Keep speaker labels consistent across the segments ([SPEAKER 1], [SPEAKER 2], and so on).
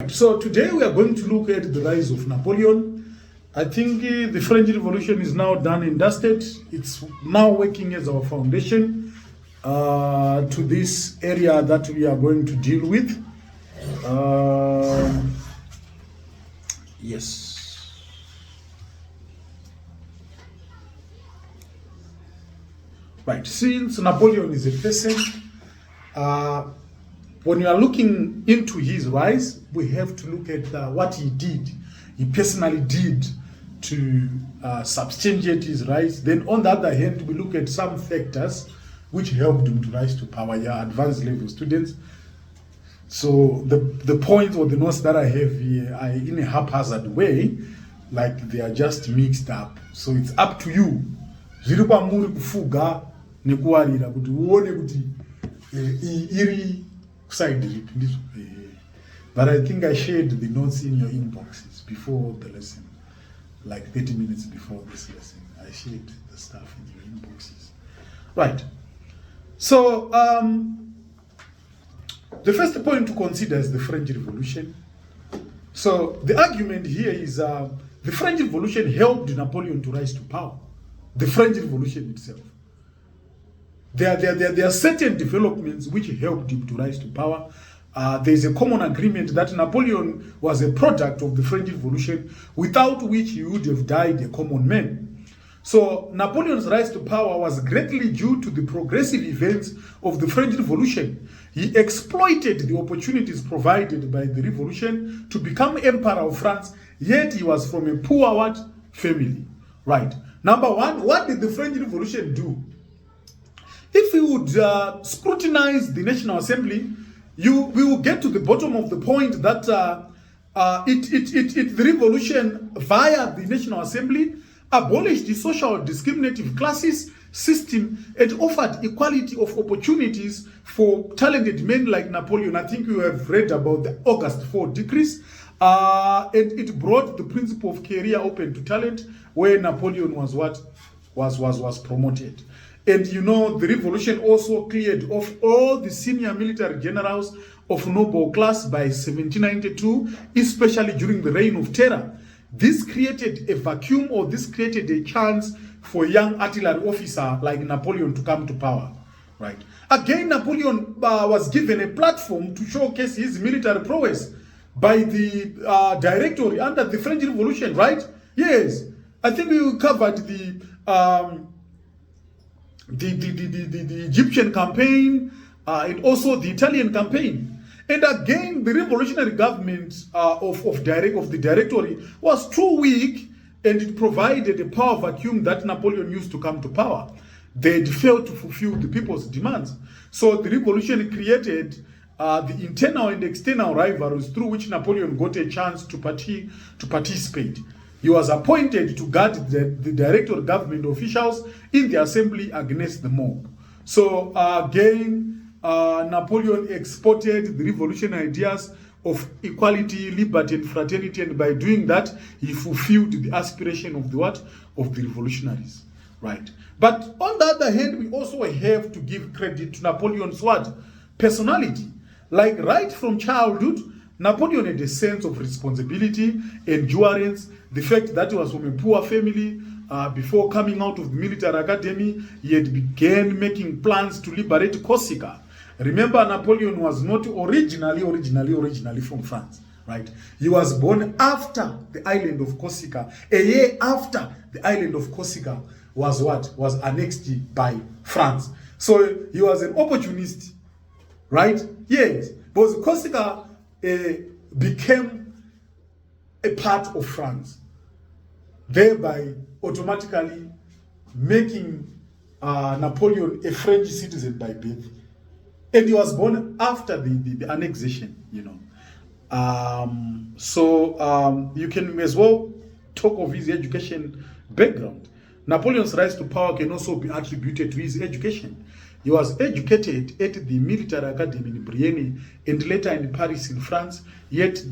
[SPEAKER 1] Right, so today we are going to look at the rise of Napoleon. I think the French Revolution is now done and dusted. It's now working as our foundation to this area that we are going to deal with. Yes. Right, since Napoleon is a person, when you are looking into his rise, we have to look at what he did. He personally did to substantiate his rise. Then on the other hand, we look at some factors which helped him to rise to power. Yeah, advanced level students. So the points or the notes that I have here are in a haphazard way, like they are just mixed up. So it's up to you. But I think I shared the notes in your inboxes before the lesson, like 30 minutes before this lesson. I shared the stuff in your inboxes. Right. So the first point to consider is the French Revolution. So the argument here is the French Revolution helped Napoleon to rise to power. The French Revolution itself. There are certain developments which helped him to rise to power. There is a common agreement that Napoleon was a product of the French Revolution, without which he would have died a common man. So Napoleon's rise to power was greatly due to the progressive events of the French Revolution. He exploited the opportunities provided by the revolution to become emperor of France, yet he was from a poor family. Right. Number one, what did the French Revolution do? If we would scrutinize the National Assembly, we will get to the bottom of the point that the revolution via the National Assembly abolished the social discriminative classes system and offered equality of opportunities for talented men like Napoleon. I think you have read about the August 4 decrees, and it brought the principle of career open to talent, where Napoleon was promoted. And you know, the revolution also cleared off all the senior military generals of noble class by 1792, especially during the Reign of Terror. This created a vacuum, or this created a chance for a young artillery officer like Napoleon to come to power. Right. Again, Napoleon was given a platform to showcase his military prowess by the Directory under the French Revolution, right? Yes. I think we covered the Egyptian campaign and also the Italian campaign. And again, the revolutionary government of the Directory was too weak, and it provided a power vacuum that Napoleon used to come to power. They failed to fulfill the people's demands. So the revolution created the internal and external rivalries through which Napoleon got a chance to participate. He was appointed to guard the Directory government officials in the assembly against the mob. So again, Napoleon exported the revolutionary ideas of equality, liberty, and fraternity, and by doing that, he fulfilled the aspiration of the revolutionaries, right? But on the other hand, we also have to give credit to Napoleon's personality. Like right from childhood, Napoleon had a sense of responsibility, endurance, the fact that he was from a poor family. Before coming out of the military academy, he had began making plans to liberate Corsica. Remember, Napoleon was not originally from France, right? He was born after the island of Corsica. A year after the island of Corsica was annexed by France. So he was an opportunist, right? Yes, because Corsica became a part of France, thereby automatically making Napoleon a French citizen by birth. And he was born after the annexation, you know. You can as well talk of his education background. Napoleon's rise to power can also be attributed to his education. He was educated at the military academy in Brienne and later in Paris in France, yet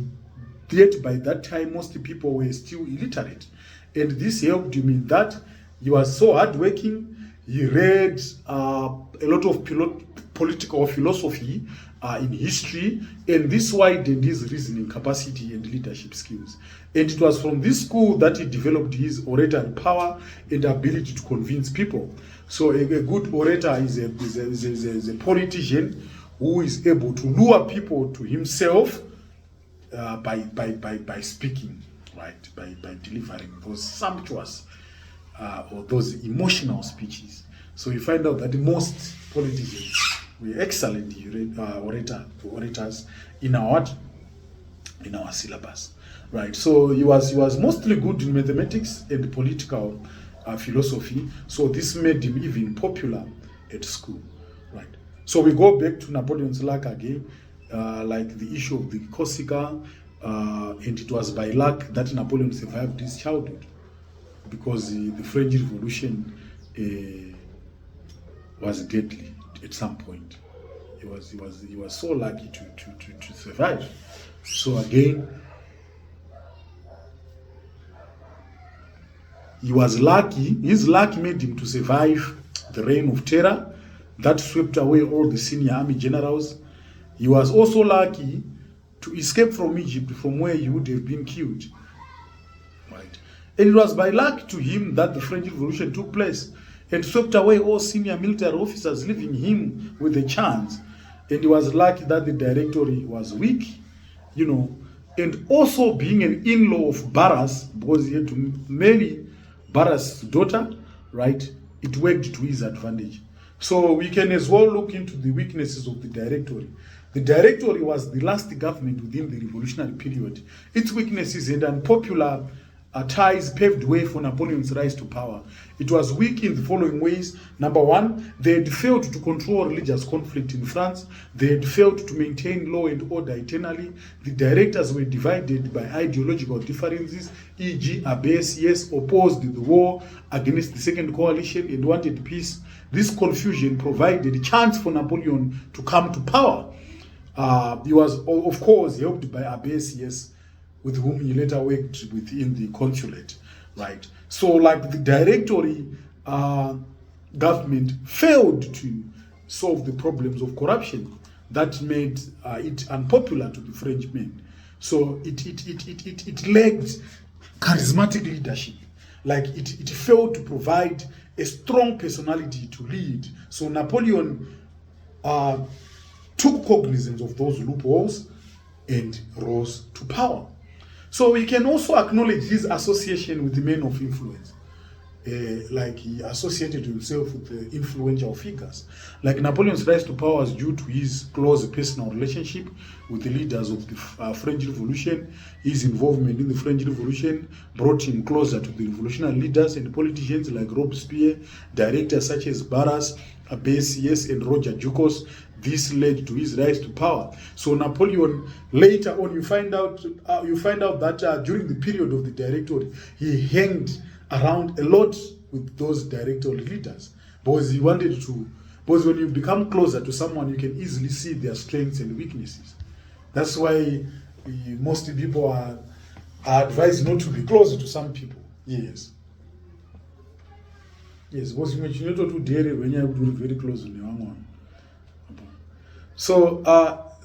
[SPEAKER 1] by that time most people were still illiterate. And this helped him in that he was so hardworking. He read a lot of political philosophy in history, and this widened his reasoning capacity and leadership skills. And it was from this school that he developed his oratory power and ability to convince people. So a good orator is a politician who is able to lure people to himself by speaking, right? By delivering those sumptuous or those emotional speeches. So you find out that most politicians were excellent orators in our syllabus, right? So he was mostly good in mathematics and political philosophy. So this made him even popular at school, right? So we go back to Napoleon's luck again, like the issue of the Corsica, and it was by luck that Napoleon survived his childhood, because the French Revolution was deadly at some point. He was so lucky to survive. So again, he was lucky. His luck made him to survive the reign of terror that swept away all the senior army generals. He was also lucky to escape from Egypt, from where he would have been killed. Right. And it was by luck to him that the French Revolution took place and swept away all senior military officers, leaving him with a chance. And he was lucky that the directory was weak, and also being an in-law of Barras, because he had to marry Barras' daughter, right? It worked to his advantage. So we can as well look into the weaknesses of the directory. The directory was the last government within the revolutionary period. Its weaknesses and unpopular ties paved way for Napoleon's rise to power. It was weak in the following ways. Number one, they had failed to control religious conflict in France. They had failed to maintain law and order eternally. The directors were divided by ideological differences, e.g. ABCS opposed the war against the Second Coalition and wanted peace. This confusion provided a chance for Napoleon to come to power. He was, of course, helped by ABCS, with whom he later worked within the consulate, right? So like the directory government failed to solve the problems of corruption that made it unpopular to the Frenchmen. So it lacked charismatic leadership. Like it failed to provide a strong personality to lead. So Napoleon took cognizance of those loopholes and rose to power. So we can also acknowledge his association with the men of influence. Like he associated himself with the influential figures. Like Napoleon's rise to power was due to his close personal relationship with the leaders of the French Revolution. His involvement in the French Revolution brought him closer to the revolutionary leaders and politicians like Robespierre, directors such as Barras, ABCS, and Roger Ducos. This led to his rise to power. So Napoleon, later on, you find out that during the period of the directory, he hanged around a lot with those directory leaders, because he wanted to. Because when you become closer to someone, you can easily see their strengths and weaknesses. That's why most people are advised not to be closer to some people. Yes. Yes, because you need to do when you are very close to one. So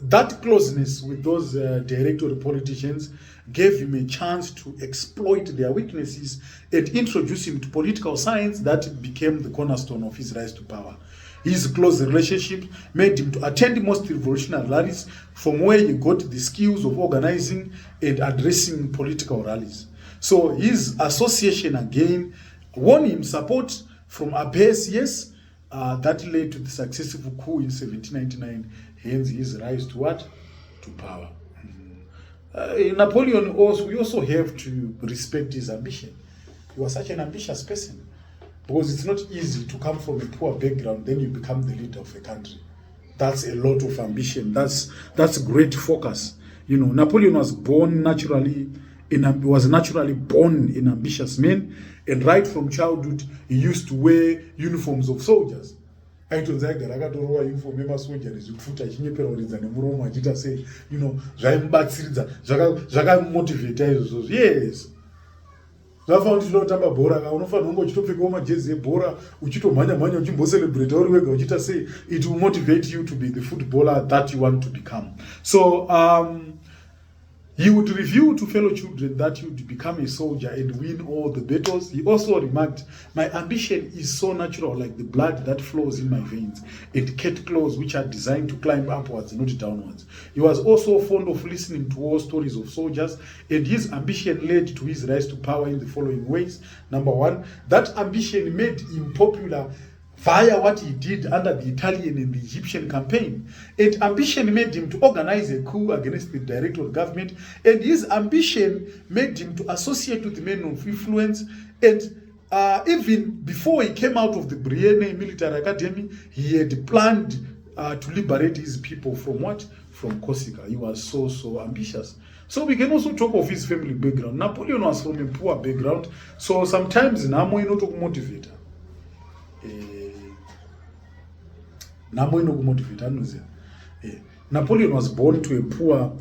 [SPEAKER 1] that closeness with those directory politicians gave him a chance to exploit their weaknesses and introduce him to political science that became the cornerstone of his rise to power. His close relationship made him to attend most revolutionary rallies, from where he got the skills of organizing and addressing political rallies. So his association again won him support from ABCS, that led to the successful coup in 1799, hence his rise to what? To power. Napoleon we also have to respect his ambition. He was such an ambitious person, because it's not easy to come from a poor background, then you become the leader of a country. That's a lot of ambition. That's great focus. Napoleon was naturally born an ambitious man, and right from childhood he used to wear uniforms of soldiers. Aitonzagara akatorowa uniform yemasoja nezvikufuta achinyeperoridza nemuromo achita sei, zvaimubatsiridza zvakamotivheta izvozvo. Yes. zvafanira kuti tinotamba bhora ka unofanira kunge uchitopfekawo majezi ebhora uchitomhanya-mhanya uchimbocelebrate uri wega uchiita sei. It will motivate you to be the footballer that you want to become. So he would reveal to fellow children that he would become a soldier and win all the battles. He also remarked, "My ambition is so natural, like the blood that flows in my veins, and cat claws which are designed to climb upwards, not downwards." He was also fond of listening to war stories of soldiers, and his ambition led to his rise to power in the following ways. Number one, that ambition made him popular via what he did under the Italian and the Egyptian campaign. And ambition made him to organize a coup against the Directory government. And his ambition made him to associate with men of influence. And even before he came out of the Brienne Military Academy, he had planned to liberate his people from what? From Corsica. He was so ambitious. So we can also talk of his family background. Napoleon was from a poor background. So sometimes Namo is not a motivator. Napoleon was born to a poor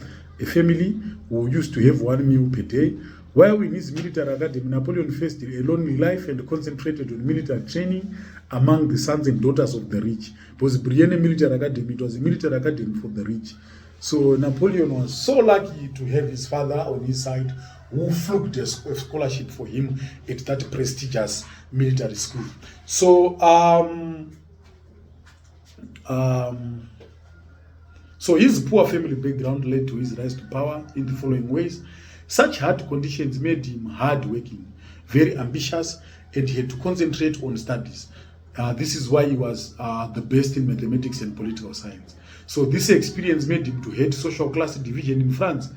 [SPEAKER 1] family who used to have one meal per day. While in his military academy, Napoleon faced a lonely life and concentrated on military training among the sons and daughters of the rich. Because Brienne Military Academy, it was a military academy for the rich. So Napoleon was so lucky to have his father on his side, who fluked a scholarship for him at that prestigious military school. So so his poor family background led to his rise to power in the following ways. Such hard conditions made him hardworking, very ambitious, and he had to concentrate on studies. This is why he was the best in mathematics and political science. So this experience made him to hate social class division in France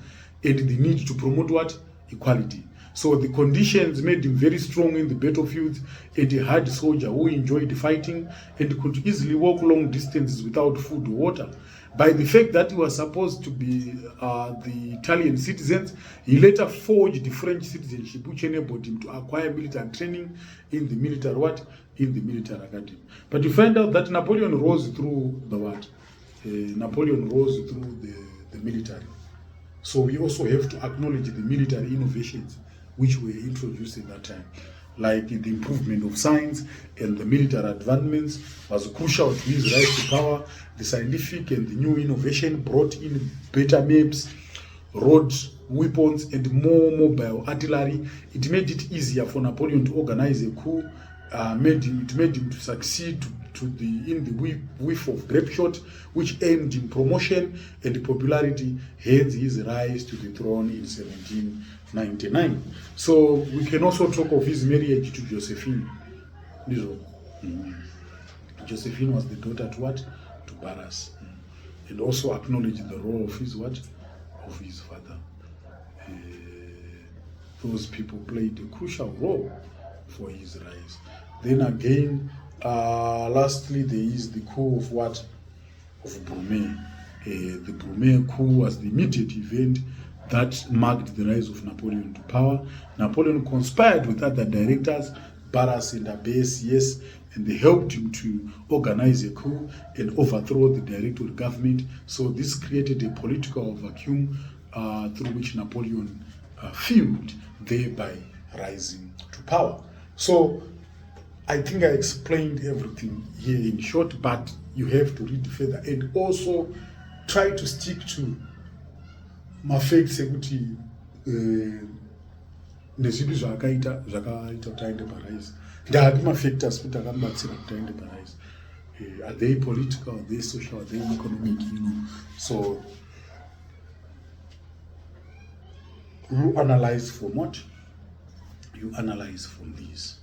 [SPEAKER 1] and the need to promote what? Equality. So the conditions made him very strong in the battlefield and a hard soldier who enjoyed fighting and could easily walk long distances without food or water. By the fact that he was supposed to be the Italian citizens, he later forged the French citizenship, which enabled him to acquire military training in the military what? In the military academy. But you find out that Napoleon rose through the what? Napoleon rose through the military. So we also have to acknowledge the military innovations which were introduced at that time, like the improvement of science and the military advancements was crucial to his rise to power. The scientific and the new innovation brought in better maps, road weapons, and more mobile artillery. It made it easier for Napoleon to organize a coup. It made him to succeed in the whiff of grapeshot, which aimed in promotion and popularity, hence his rise to the throne in 1799. So we can also talk of his marriage to Josephine. Josephine was the daughter to what? To Barras. And also acknowledge the role of his what? Of his father. Those people played a crucial role for his rise. Then again, lastly, there is the coup of what? Of Brumaire. The Brumaire coup was the immediate event that marked the rise of Napoleon to power. Napoleon conspired with other directors, Barras and Abbes, yes, and they helped him to organize a coup and overthrow the Directory government. So this created a political vacuum through which Napoleon fueled, thereby rising to power. So I think I explained everything here in short, but you have to read further and also try to stick to my facts ekuti nezvinhu zvakaita kuti aende parise. Ndihati mafactors kuti akamubatsira kuti aende parise. Are they political, are they social, are they economic, So you analyze from what? You analyze from these.